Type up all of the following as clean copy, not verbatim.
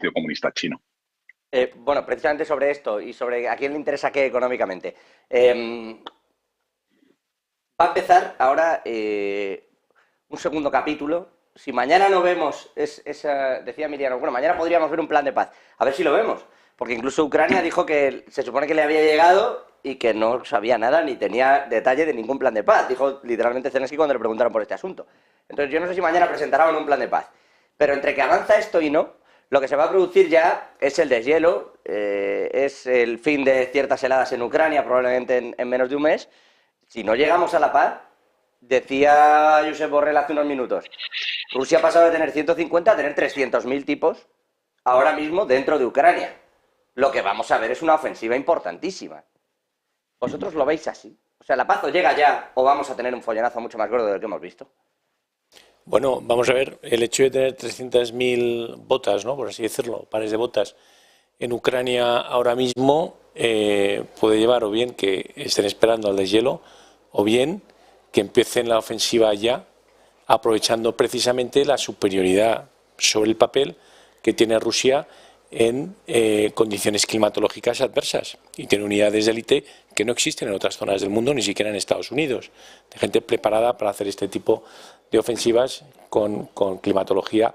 Partido Comunista Chino. Bueno, precisamente sobre esto y sobre a quién le interesa qué económicamente. Va a empezar ahora un segundo capítulo. Si mañana no vemos, decía Emiliano, bueno, mañana podríamos ver un plan de paz. A ver si lo vemos. Porque incluso Ucrania dijo que se supone que le había llegado y que no sabía nada ni tenía detalle de ningún plan de paz. Dijo literalmente Zelensky cuando le preguntaron por este asunto. Entonces yo no sé si mañana presentará o no un plan de paz. Pero entre que avanza esto y no, lo que se va a producir ya es el deshielo, es el fin de ciertas heladas en Ucrania, probablemente en menos de un mes. Si no llegamos a la paz, decía Josep Borrell hace unos minutos, Rusia ha pasado de tener 150 a tener 300.000 tipos ahora mismo dentro de Ucrania. Lo que vamos a ver es una ofensiva importantísima. ¿Vosotros lo veis así? O sea, ¿la paz o llega ya o vamos a tener un follonazo mucho más gordo del que hemos visto? Bueno, vamos a ver, el hecho de tener 300.000 botas, ¿no?, por así decirlo, pares de botas en Ucrania ahora mismo puede llevar o bien que estén esperando al deshielo o bien que empiecen la ofensiva ya, aprovechando precisamente la superioridad sobre el papel que tiene Rusia en condiciones climatológicas adversas y tiene unidades de élite que no existen en otras zonas del mundo, ni siquiera en Estados Unidos, de gente preparada para hacer este tipo de ofensivas con climatología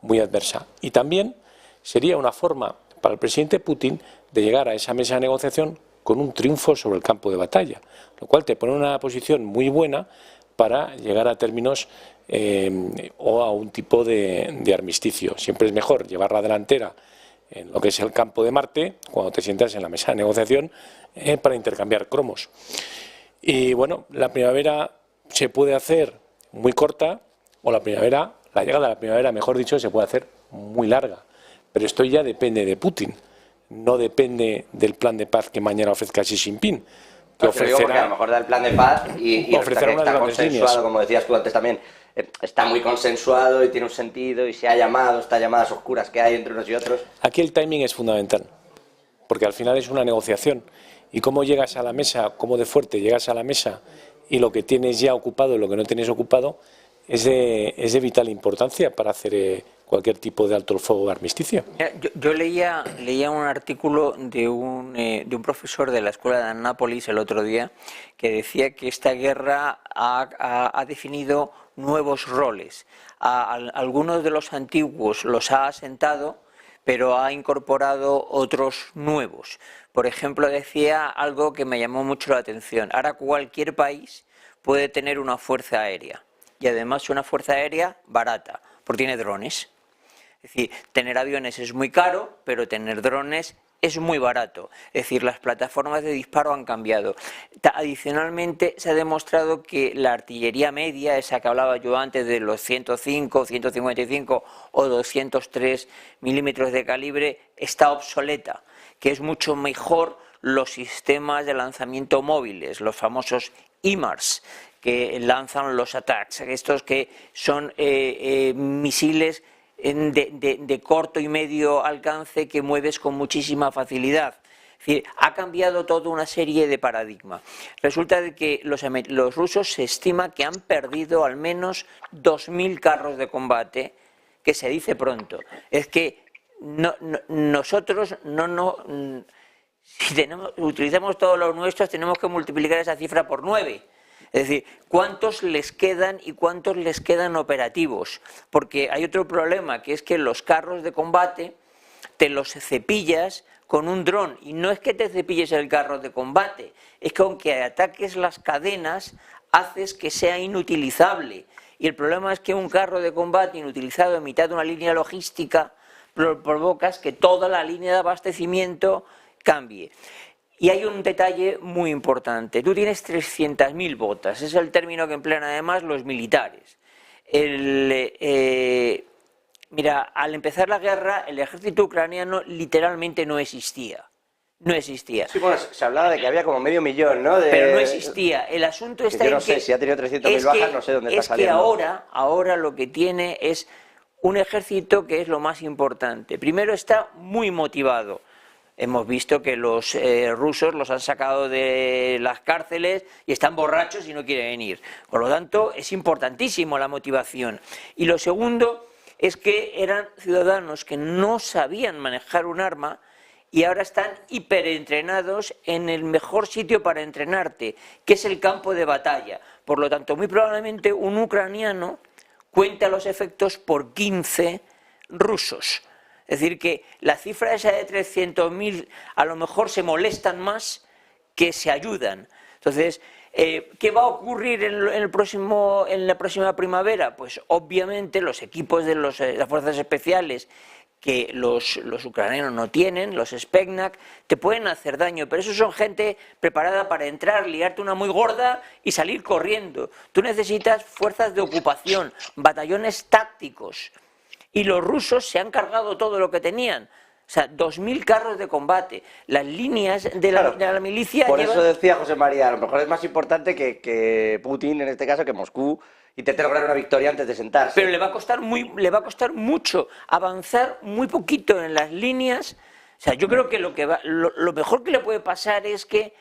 muy adversa. Y también sería una forma para el presidente Putin de llegar a esa mesa de negociación con un triunfo sobre el campo de batalla, lo cual te pone en una posición muy buena para llegar a términos o a un tipo de armisticio. Siempre es mejor llevar la delantera en lo que es el campo de Marte cuando te sientas en la mesa de negociación para intercambiar cromos. Y bueno, la primavera se puede hacer muy corta o la llegada de la primavera, mejor dicho, se puede hacer muy larga. Pero esto ya depende de Putin, no depende del plan de paz que mañana ofrezca Xi Jinping. Que ofrecerá, porque a lo mejor da el plan de paz y ofrecerá unas está grandes consensuado, líneas. como decías tú antes también, está muy consensuado y tiene un sentido y se ha llamado, estas llamadas oscuras que hay entre unos y otros. Aquí el timing es fundamental, porque al final es una negociación. Y cómo llegas a la mesa, cómo de fuerte llegas a la mesa y lo que tienes ya ocupado y lo que no tienes ocupado es de vital importancia para hacer cualquier tipo de alto el fuego o armisticio. Yo leía un artículo de un profesor de la escuela de Annápolis el otro día que decía que esta guerra ha definido nuevos roles. Algunos de los antiguos los ha asentado, pero ha incorporado otros nuevos. Por ejemplo, decía algo que me llamó mucho la atención. Ahora cualquier país puede tener una fuerza aérea y además una fuerza aérea barata, porque tiene drones. Es decir, tener aviones es muy caro, pero tener drones es muy barato. Es decir, las plataformas de disparo han cambiado. Adicionalmente, se ha demostrado que la artillería media, esa que hablaba yo antes de los 105, 155 o 203 milímetros de calibre, está obsoleta, que es mucho mejor los sistemas de lanzamiento móviles, los famosos HIMARS, que lanzan los ATACMS, estos que son misiles de corto y medio alcance que mueves con muchísima facilidad. Es decir, ha cambiado toda una serie de paradigmas. Resulta de que los rusos se estima que han perdido al menos 2.000 carros de combate, que se dice pronto. Es que nosotros si utilizamos todos los nuestros, tenemos que multiplicar esa cifra por 9. Es decir, ¿cuántos les quedan y cuántos les quedan operativos? Porque hay otro problema, que es que los carros de combate te los cepillas con un dron. Y no es que te cepilles el carro de combate, es que aunque ataques las cadenas, haces que sea inutilizable. Y el problema es que un carro de combate inutilizado en mitad de una línea logística provocas que toda la línea de abastecimiento cambie. Y hay un detalle muy importante. Tú tienes 300.000 botas, es el término que emplean además los militares. Mira, al empezar la guerra, el ejército ucraniano literalmente no existía. No existía. Sí, bueno, se hablaba de que había como medio millón, ¿no? Pero no existía. El asunto está en que... Yo no sé, si ha tenido 300.000 bajas, no sé dónde está saliendo. Es que ahora lo que tiene es un ejército que es lo más importante. Primero, está muy motivado. Hemos visto que los rusos los han sacado de las cárceles y están borrachos y no quieren ir. Por lo tanto, es importantísimo la motivación. Y lo segundo, es que eran ciudadanos que no sabían manejar un arma y ahora están hiperentrenados en el mejor sitio para entrenarte, que es el campo de batalla. Por lo tanto, muy probablemente un ucraniano cuenta los efectos por 15 rusos. Es decir, que la cifra esa de 300.000 a lo mejor se molestan más que se ayudan. Entonces, ¿qué va a ocurrir en la próxima primavera? Pues obviamente los equipos de las fuerzas especiales que los ucranianos no tienen, los Spetsnaz, te pueden hacer daño, pero eso son gente preparada para entrar, liarte una muy gorda y salir corriendo. Tú necesitas fuerzas de ocupación, batallones tácticos, y los rusos se han cargado todo lo que tenían. O sea, 2.000 carros de combate. Las líneas de la milicia Por llevan... eso decía José María, a lo mejor es más importante que Putin, en este caso, que Moscú, intente lograr una victoria antes de sentarse. Pero le va a costar mucho avanzar muy poquito en las líneas. O sea, yo creo que lo mejor que le puede pasar es que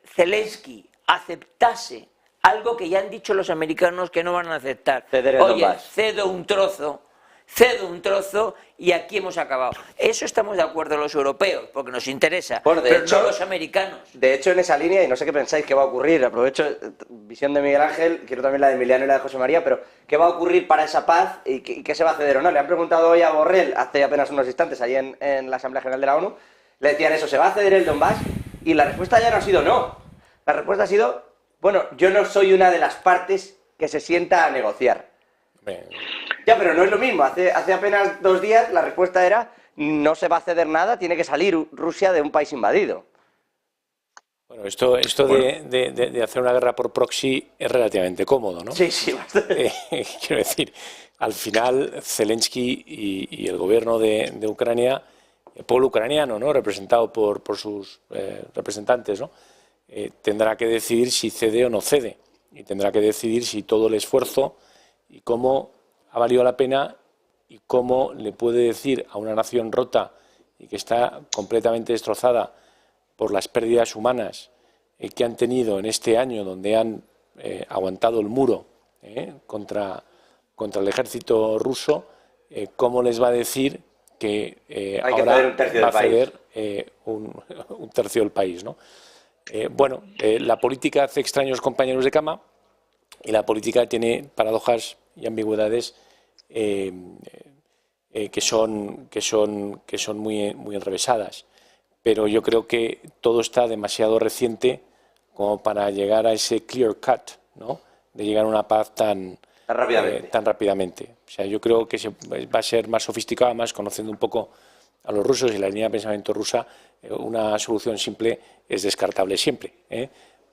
Zelensky aceptase algo que ya han dicho los americanos que no van a aceptar. Oye, cedo un trozo y aquí hemos acabado. Eso estamos de acuerdo los europeos, porque nos interesa, bueno, pero no los americanos. De hecho, en esa línea, y no sé qué pensáis que va a ocurrir, aprovecho visión de Miguel Ángel, quiero también la de Emiliano y la de José María, pero ¿qué va a ocurrir para esa paz y qué se va a ceder o no? Le han preguntado hoy a Borrell, hace apenas unos instantes, ahí en la Asamblea General de la ONU, le decían eso, ¿se va a ceder el Donbass? Y la respuesta ya no ha sido no. La respuesta ha sido, bueno, yo no soy una de las partes que se sienta a negociar. Ya, pero no es lo mismo. Hace apenas 2 días la respuesta era no se va a ceder nada, tiene que salir Rusia de un país invadido. Bueno, esto de hacer una guerra por proxy es relativamente cómodo, ¿no? Sí, sí, bastante. Quiero decir, al final Zelensky y el gobierno de Ucrania, el pueblo ucraniano, ¿no?, representado por sus representantes, ¿no?, tendrá que decidir si cede o no cede. Y tendrá que decidir si todo el esfuerzo y cómo ha valido la pena y cómo le puede decir a una nación rota y que está completamente destrozada por las pérdidas humanas que han tenido en este año, donde han aguantado el muro contra el ejército ruso, cómo les va a decir que ahora va a ceder un tercio del país, ¿no? Bueno, la política hace extraños compañeros de cama y la política tiene paradojas y ambigüedades que son muy enrevesadas. Pero yo creo que todo está demasiado reciente como para llegar a ese clear cut, ¿no?, de llegar a una paz tan rápidamente. O sea, yo creo que va a ser más sofisticada, más conociendo un poco a los rusos y la línea de pensamiento rusa. Una solución simple es descartable siempre,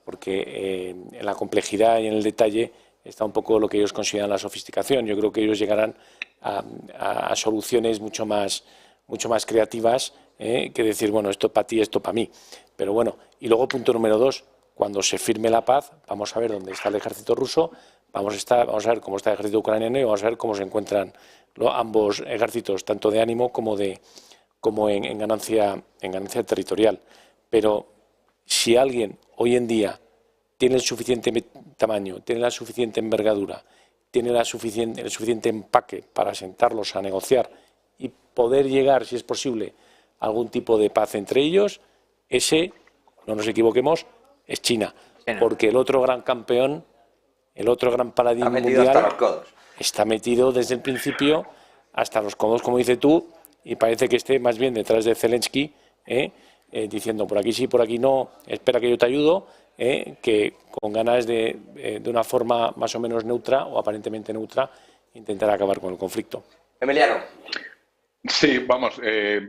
porque en la complejidad y en el detalle está un poco lo que ellos consideran la sofisticación. Yo creo que ellos llegarán a soluciones mucho más creativas que decir, bueno, esto para ti, esto para mí. Pero bueno, y luego punto número 2, cuando se firme la paz, vamos a ver dónde está el ejército ruso, vamos a ver cómo está el ejército ucraniano y vamos a ver cómo se encuentran ambos ejércitos, tanto de ánimo como en ganancia territorial. Pero si alguien hoy en día tiene el suficiente tamaño, tiene la suficiente envergadura, tiene el suficiente empaque para sentarlos a negociar y poder llegar, si es posible, a algún tipo de paz entre ellos, ese, no nos equivoquemos, es China. Porque el otro gran campeón, el otro gran paladín mundial, hasta los codos. Está metido desde el principio hasta los codos, como dices tú, y parece que esté más bien detrás de Zelensky, diciendo por aquí sí, por aquí no, espera que yo te ayudo, que con ganas de una forma más o menos neutra o aparentemente neutra intentar acabar con el conflicto. Emiliano. Sí, vamos,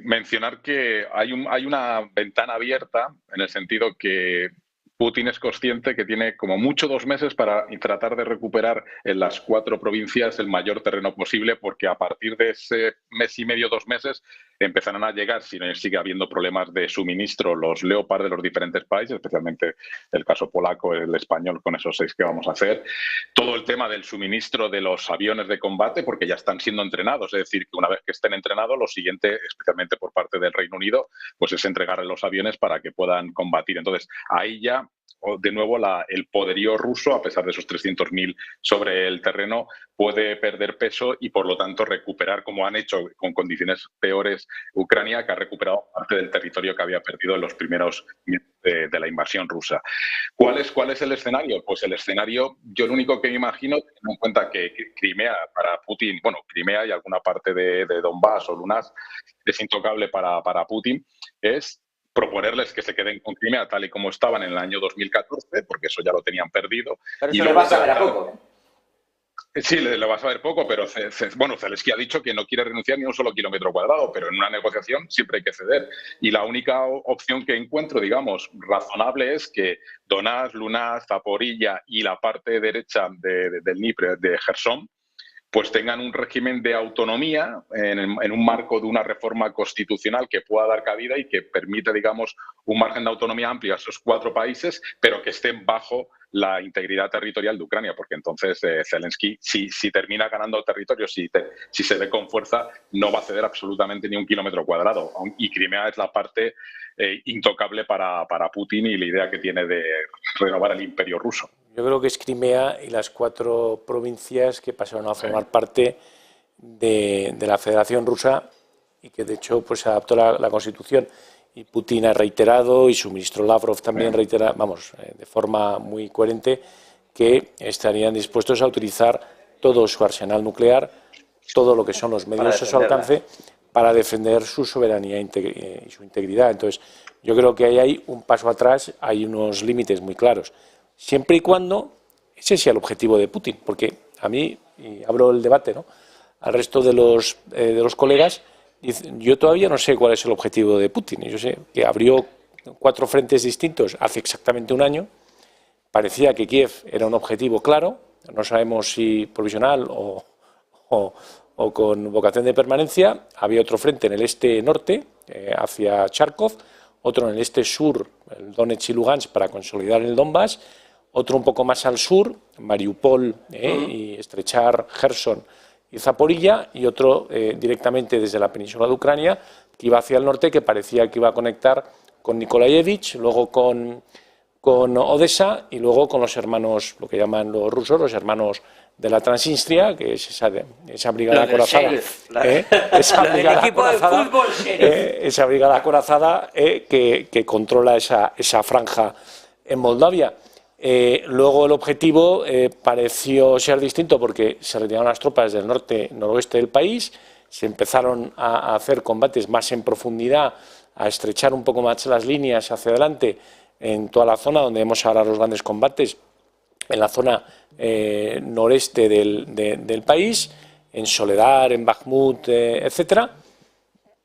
mencionar que hay una ventana abierta en el sentido que Putin es consciente que tiene como mucho 2 meses para tratar de recuperar en las 4 provincias el mayor terreno posible, porque a partir de ese mes y medio, 2 meses, empezarán a llegar, si no sigue habiendo problemas de suministro, los Leopard de los diferentes países, especialmente el caso polaco, el español, con esos 6 que vamos a hacer. Todo el tema del suministro de los aviones de combate, porque ya están siendo entrenados, es decir, que una vez que estén entrenados, lo siguiente, especialmente por parte del Reino Unido, pues es entregarles los aviones para que puedan combatir. Entonces, ahí ya de nuevo el poderío ruso, a pesar de esos 300.000 sobre el terreno, puede perder peso y por lo tanto recuperar, como han hecho con condiciones peores Ucrania, que ha recuperado parte del territorio que había perdido en los primeros meses de la invasión rusa. ¿Cuál es el escenario? Pues el escenario, yo lo único que me imagino, teniendo en cuenta que Crimea para Putin, bueno, Crimea y alguna parte de Donbass o Luhansk es intocable para Putin, es proponerles que se queden con Crimea tal y como estaban en el año 2014, porque eso ya lo tenían perdido. Pero eso le va a saber a poco. Sí, le va a saber poco, pero bueno, Zelensky ha dicho que no quiere renunciar ni un solo kilómetro cuadrado, pero en una negociación siempre hay que ceder. Y la única opción que encuentro, digamos, razonable es que Donetsk, Luhansk, Zaporilla y la parte derecha del Dnieper, de Gerson, pues tengan un régimen de autonomía en un marco de una reforma constitucional que pueda dar cabida y que permita, digamos, un margen de autonomía amplio a esos 4 países, pero que estén bajo la integridad territorial de Ucrania, porque entonces Zelensky, si termina ganando territorio, si se ve con fuerza, no va a ceder absolutamente ni un kilómetro cuadrado. Y Crimea es la parte intocable para Putin y la idea que tiene de renovar el imperio ruso. Yo creo que es Crimea y las 4 provincias que pasaron a formar parte de la Federación Rusa y que de hecho pues adaptó la Constitución. Y Putin ha reiterado, y su ministro Lavrov también reitera, de forma muy coherente, que estarían dispuestos a utilizar todo su arsenal nuclear, todo lo que son los medios a su alcance, para defender su soberanía y su integridad. Entonces, yo creo que ahí hay un paso atrás, hay unos límites muy claros. Siempre y cuando ese sea el objetivo de Putin, porque a mí, y abro el debate, ¿no?, al resto de los colegas, yo todavía no sé cuál es el objetivo de Putin. Yo sé que abrió 4 frentes distintos hace exactamente un año. Parecía que Kiev era un objetivo claro, no sabemos si provisional o con vocación de permanencia. Había otro frente en el este-norte, hacia Charkov, otro en el este-sur, el Donetsk y Lugansk, para consolidar el Donbass, otro un poco más al sur, Mariupol, y estrechar Gerson y Zaporilla, y otro directamente desde la península de Ucrania, que iba hacia el norte, que parecía que iba a conectar con Nikolaevich, luego con Odessa y luego con los hermanos, lo que llaman los rusos, los hermanos de la Transnistria, que es esa brigada acorazada. Esa brigada acorazada que controla esa franja en Moldavia. Luego el objetivo pareció ser distinto porque se retiraron las tropas del noroeste del país, se empezaron a hacer combates más en profundidad, a estrechar un poco más las líneas hacia adelante en toda la zona donde vemos ahora los grandes combates, en la zona noreste del país, en Soledar, en Bakhmut, etcétera.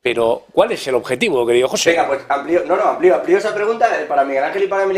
Pero, ¿cuál es el objetivo, querido José? Venga, pues amplío esa pregunta para Miguel Ángel y para Emiliano.